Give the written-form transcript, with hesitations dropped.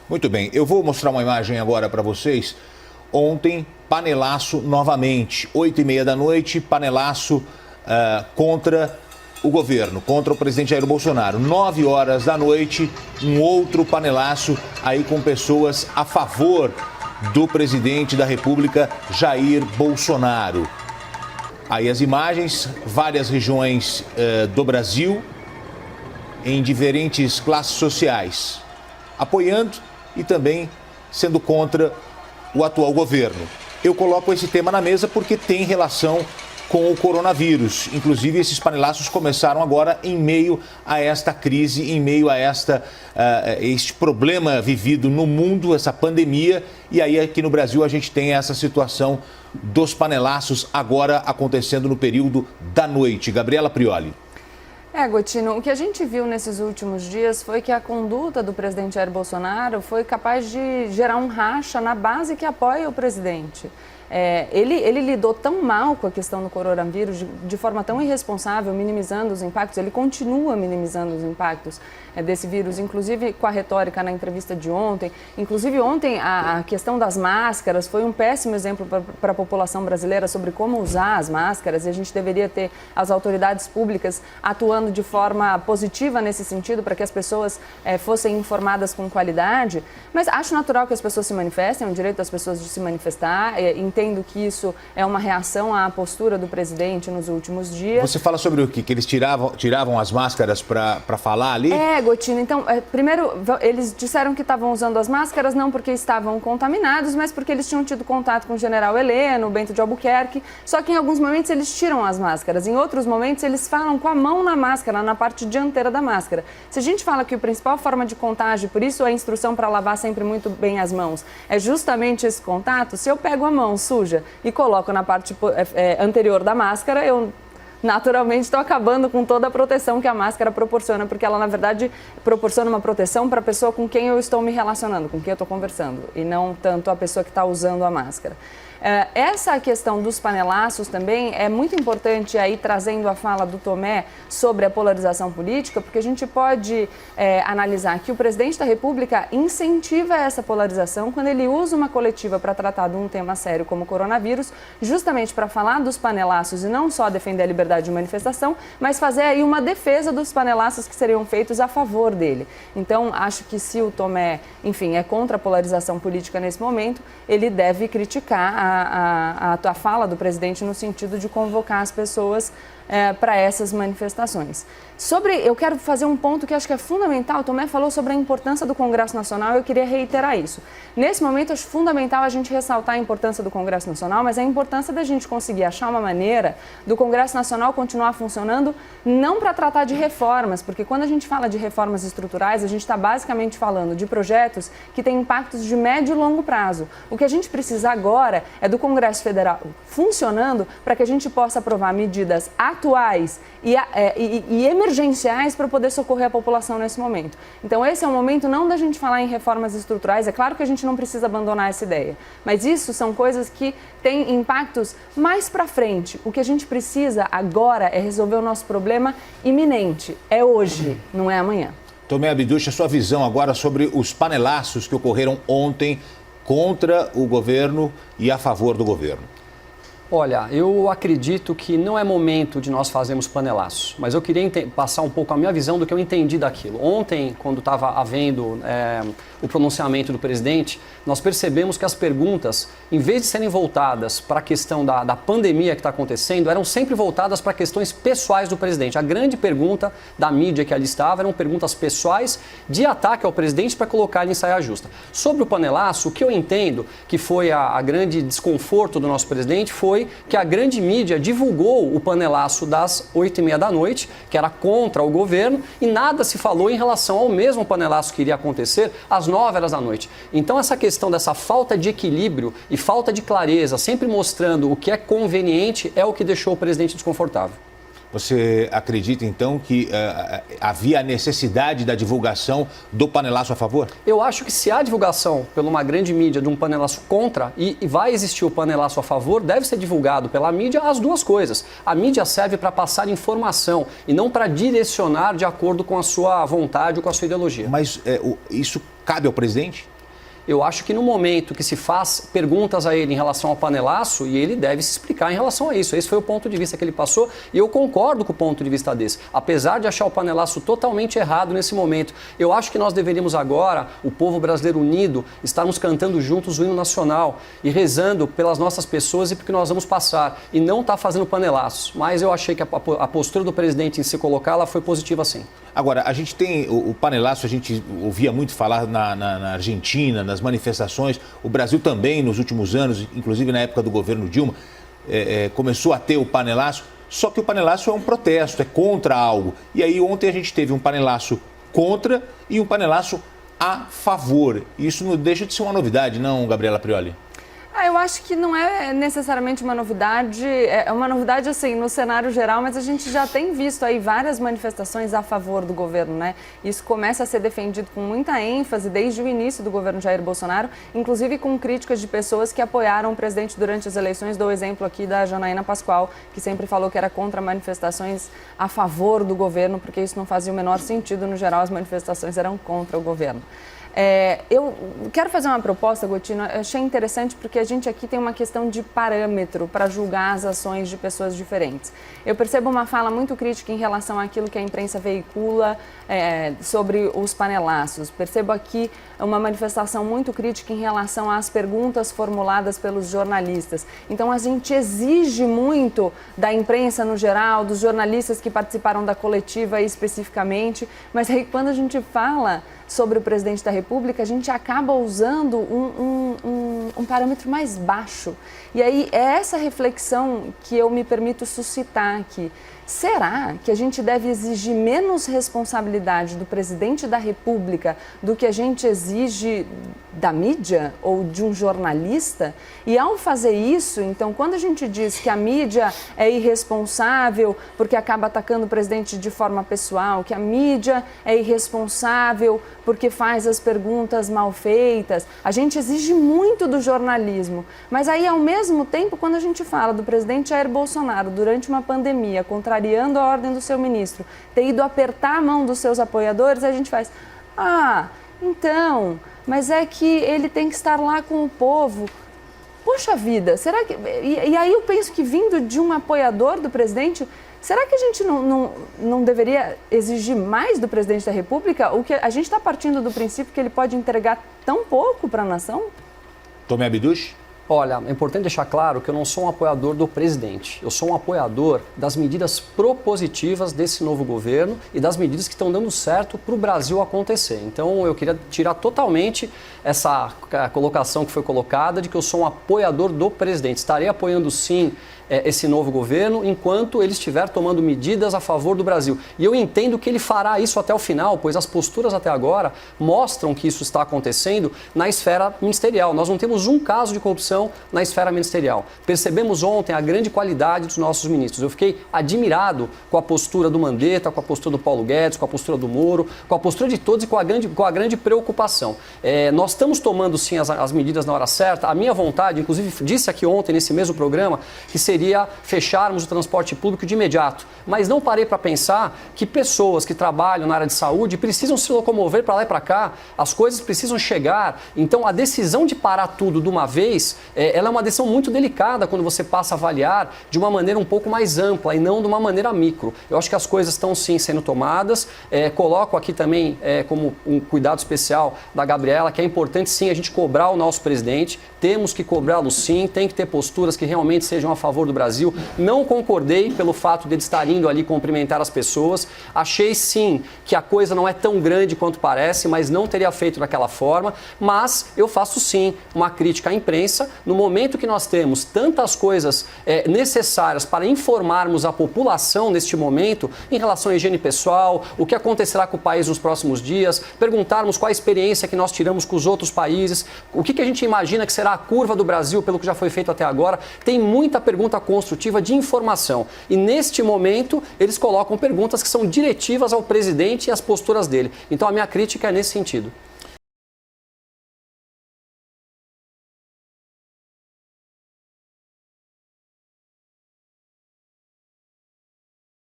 Muito bem, eu vou mostrar uma imagem agora para vocês. Ontem, panelaço novamente, 8h30 da noite, panelaço contra o governo, contra o presidente Jair Bolsonaro. 9 horas da noite, um outro panelaço aí com pessoas a favor do presidente da República, Jair Bolsonaro. Aí as imagens, várias regiões do Brasil, em diferentes classes sociais, apoiando e também sendo contra o atual governo. Eu coloco esse tema na mesa porque tem relação com o coronavírus. Inclusive, esses panelaços começaram agora em meio a esta crise, em meio a este problema vivido no mundo, essa pandemia. E aí, aqui no Brasil, a gente tem essa situação dos panelaços agora acontecendo no período da noite. Gabriela Prioli. Gotino, o que a gente viu nesses últimos dias foi que a conduta do presidente Jair Bolsonaro foi capaz de gerar um racha na base que apoia o presidente. Ele lidou tão mal com a questão do coronavírus, de forma tão irresponsável, minimizando os impactos. Ele continua minimizando os impactos desse vírus, inclusive com a retórica na entrevista de ontem. Inclusive ontem a questão das máscaras foi um péssimo exemplo para a população brasileira sobre como usar as máscaras, e a gente deveria ter as autoridades públicas atuando de forma positiva nesse sentido, para que as pessoas fossem informadas com qualidade. Mas acho natural que as pessoas se manifestem, é um direito das pessoas de se manifestar. Entendo que isso é uma reação à postura do presidente nos últimos dias. Você fala sobre o quê? Que eles tiravam as máscaras para falar ali? Gotino, então, primeiro, eles disseram que estavam usando as máscaras não porque estavam contaminados, mas porque eles tinham tido contato com o general Heleno, Bento de Albuquerque, só que em alguns momentos eles tiram as máscaras, em outros momentos eles falam com a mão na máscara, na parte dianteira da máscara. Se a gente fala que a principal forma de contágio, por isso a instrução para lavar sempre muito bem as mãos, é justamente esse contato, se eu pego a mão suja e coloco na parte anterior da máscara, eu naturalmente estou acabando com toda a proteção que a máscara proporciona, porque ela, na verdade, proporciona uma proteção para a pessoa com quem eu estou me relacionando, com quem eu estou conversando, e não tanto a pessoa que está usando a máscara. Essa questão dos panelaços também é muito importante, aí trazendo a fala do Tomé sobre a polarização política, porque a gente pode analisar que o presidente da República incentiva essa polarização quando ele usa uma coletiva para tratar de um tema sério como o coronavírus, justamente para falar dos panelaços e não só defender a liberdade de manifestação, mas fazer aí uma defesa dos panelaços que seriam feitos a favor dele. Então, acho que se o Tomé, enfim, é contra a polarização política nesse momento, ele deve criticar a fala do presidente no sentido de convocar as pessoas para essas manifestações. Eu quero fazer um ponto que acho que é fundamental. O Tomé falou sobre a importância do Congresso Nacional e eu queria reiterar isso. Nesse momento, acho fundamental a gente ressaltar a importância do Congresso Nacional, mas a importância da gente conseguir achar uma maneira do Congresso Nacional continuar funcionando, não para tratar de reformas, porque quando a gente fala de reformas estruturais, a gente está basicamente falando de projetos que têm impactos de médio e longo prazo. O que a gente precisa agora é do Congresso Federal funcionando para que a gente possa aprovar medidas atuais e emergenciais para poder socorrer a população nesse momento. Então, esse é o momento não da gente falar em reformas estruturais, é claro que a gente não precisa abandonar essa ideia, mas isso são coisas que têm impactos mais para frente. O que a gente precisa agora é resolver o nosso problema iminente, é hoje, não é amanhã. Tomé Abduch, a sua visão agora sobre os panelaços que ocorreram ontem contra o governo e a favor do governo. Olha, eu acredito que não é momento de nós fazermos panelaços, mas eu queria passar um pouco a minha visão do que eu entendi daquilo. Ontem, quando estava havendo o pronunciamento do presidente, nós percebemos que as perguntas, em vez de serem voltadas para a questão da pandemia que está acontecendo, eram sempre voltadas para questões pessoais do presidente. A grande pergunta da mídia que ali estava eram perguntas pessoais de ataque ao presidente para colocar ele em saia justa. Sobre o panelaço, o que eu entendo que foi a grande desconforto do nosso presidente foi que a grande mídia divulgou o panelaço das 8h30 da noite, que era contra o governo, e nada se falou em relação ao mesmo panelaço que iria acontecer às 9h da noite. Então, essa questão dessa falta de equilíbrio e falta de clareza, sempre mostrando o que é conveniente, é o que deixou o presidente desconfortável. Você acredita, então, que havia a necessidade da divulgação do panelaço a favor? Eu acho que se há divulgação por uma grande mídia de um panelaço contra e vai existir o panelaço a favor, deve ser divulgado pela mídia as duas coisas. A mídia serve para passar informação e não para direcionar de acordo com a sua vontade ou com a sua ideologia. Mas isso cabe ao presidente? Eu acho que no momento que se faz perguntas a ele em relação ao panelaço, e ele deve se explicar em relação a isso. Esse foi o ponto de vista que ele passou e eu concordo com o ponto de vista desse. Apesar de achar o panelaço totalmente errado nesse momento, eu acho que nós deveríamos agora, o povo brasileiro unido, estarmos cantando juntos o hino nacional e rezando pelas nossas pessoas e porque nós vamos passar. E não estar fazendo panelaços. Mas eu achei que a postura do presidente em se colocar, ela foi positiva sim. Agora, a gente tem o panelaço, a gente ouvia muito falar na Argentina, nas manifestações. O Brasil também, nos últimos anos, inclusive na época do governo Dilma, começou a ter o panelaço. Só que o panelaço é um protesto, é contra algo. E aí ontem a gente teve um panelaço contra e um panelaço a favor. Isso não deixa de ser uma novidade, não, Gabriela Prioli? Eu acho que não é necessariamente uma novidade, é uma novidade assim no cenário geral, mas a gente já tem visto aí várias manifestações a favor do governo, né? Isso começa a ser defendido com muita ênfase desde o início do governo Jair Bolsonaro, inclusive com críticas de pessoas que apoiaram o presidente durante as eleições. Dou o exemplo aqui da Janaína Pascoal, que sempre falou que era contra manifestações a favor do governo, porque isso não fazia o menor sentido, no geral as manifestações eram contra o governo. Eu quero fazer uma proposta, Gotino, eu achei interessante porque a gente aqui tem uma questão de parâmetro para julgar as ações de pessoas diferentes. Eu percebo uma fala muito crítica em relação àquilo que a imprensa veicula sobre os panelaços. Percebo aqui uma manifestação muito crítica em relação às perguntas formuladas pelos jornalistas. Então a gente exige muito da imprensa no geral, dos jornalistas que participaram da coletiva especificamente, mas aí quando a gente fala sobre o presidente da República, a gente acaba usando um parâmetro mais baixo. E aí é essa reflexão que eu me permito suscitar aqui. Será que a gente deve exigir menos responsabilidade do presidente da República do que a gente exige da mídia ou de um jornalista? E ao fazer isso, então, quando a gente diz que a mídia é irresponsável porque acaba atacando o presidente de forma pessoal, que a mídia é irresponsável porque faz as perguntas mal feitas, a gente exige muito do jornalismo. Mas aí, ao mesmo tempo, quando a gente fala do presidente Jair Bolsonaro durante uma pandemia, contrariando a ordem do seu ministro, ter ido apertar a mão dos seus apoiadores, a gente faz, então, mas é que ele tem que estar lá com o povo. Poxa vida, será que... E aí eu penso que vindo de um apoiador do presidente, será que a gente não deveria exigir mais do presidente da República? O que a gente está partindo do princípio que ele pode entregar tão pouco para a nação? Tomé Abduch? Olha, é importante deixar claro que eu não sou um apoiador do presidente. Eu sou um apoiador das medidas propositivas desse novo governo e das medidas que estão dando certo para o Brasil acontecer. Então, eu queria tirar totalmente essa colocação que foi colocada de que eu sou um apoiador do presidente. Estarei apoiando, sim, esse novo governo enquanto ele estiver tomando medidas a favor do Brasil. E eu entendo que ele fará isso até o final, pois as posturas até agora mostram que isso está acontecendo na esfera ministerial. Nós não temos um caso de corrupção na esfera ministerial. Percebemos ontem a grande qualidade dos nossos ministros. Eu fiquei admirado com a postura do Mandetta, com a postura do Paulo Guedes, com a postura do Moro, com a postura de todos e com a grande preocupação. Nós estamos tomando sim as medidas na hora certa. A minha vontade, inclusive disse aqui ontem nesse mesmo programa, que seria fecharmos o transporte público de imediato. Mas não parei para pensar que pessoas que trabalham na área de saúde precisam se locomover para lá e para cá, as coisas precisam chegar. Então, a decisão de parar tudo de uma vez, ela é uma decisão muito delicada quando você passa a avaliar de uma maneira um pouco mais ampla e não de uma maneira micro. Eu acho que as coisas estão sim sendo tomadas. Coloco aqui também como um cuidado especial da Gabriela, que é importante sim a gente cobrar o nosso presidente. Temos que cobrá-lo sim, tem que ter posturas que realmente sejam a favor do Brasil. Não concordei pelo fato de ele estar indo ali cumprimentar as pessoas. Achei sim que a coisa não é tão grande quanto parece, mas não teria feito daquela forma. Mas eu faço sim uma crítica à imprensa. No momento que nós temos tantas coisas necessárias para informarmos a população neste momento em relação à higiene pessoal, o que acontecerá com o país nos próximos dias, perguntarmos qual a experiência que nós tiramos com os outros países, o que a gente imagina que será a curva do Brasil pelo que já foi feito até agora. Tem muita pergunta construtiva de informação. E neste momento, eles colocam perguntas que são diretivas ao presidente e às posturas dele. Então, a minha crítica é nesse sentido.